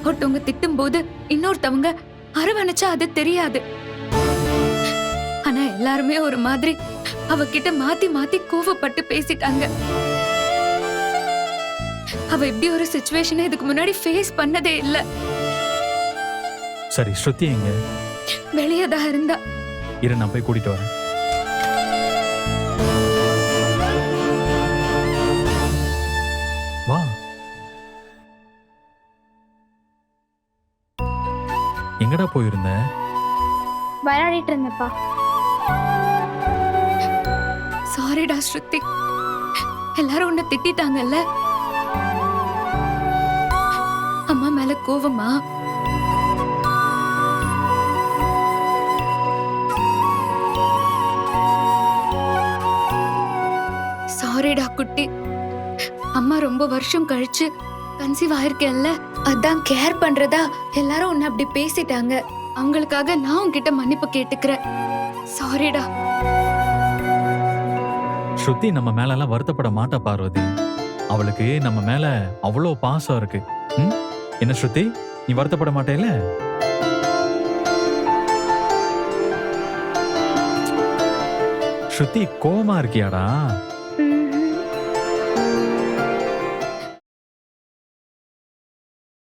ஒருத்தவங்க திட்டும் போது இன்னொருத்தவங்க அரவணைச்சா அது தெரியாது. ஆனா எல்லாருமே ஒரு மாதிரி அவகிட்ட மாத்தி மாத்தி கோவப்பட்டு பேசிட்டாங்க. அவ இப்படி ஒரு சிச்சுவேஷனை இதுக்கு முன்னாடி ஃபேஸ் பண்ணதே இல்ல. சரி, ஸ்ருதி எங்க? வெளியதான் இருந்தா. இரு, நான் போய் கூட்டிட்டு வரேன். வா. எங்கடா போயிருந்த? விளையாடிட்டு இருந்தப்பா. சாரிடா ஸ்ருதி, எல்லாரும் உன்னை திட்டாங்கல்ல. அம்மா மேல கோவமா? சாரிடா குட்டி, அம்மா ரொம்ப வருஷம் கழிச்சு கன்சீவ் ஆயிருக்கேன்ல, அதான் கேர் பண்றதா எல்லாரும் உன்னை அப்படி பேசிட்டாங்க. அவங்களுக்காக நான் உன்கிட்ட மன்னிப்பு கேட்டுக்கிறேன். சாரிடா. ஸ்ருதி நம்ம மேல எல்லாம் வருத்தப்பட மாட்டா பார்வதி. அவளுக்கு நம்ம மேல அவ்வளோ பாசம் இருக்கு. என்ன ஸ்ருதி, நீ வருத்தப்பட மாட்டேல? ஸ்ருதி, கோவமா இருக்கியாடா?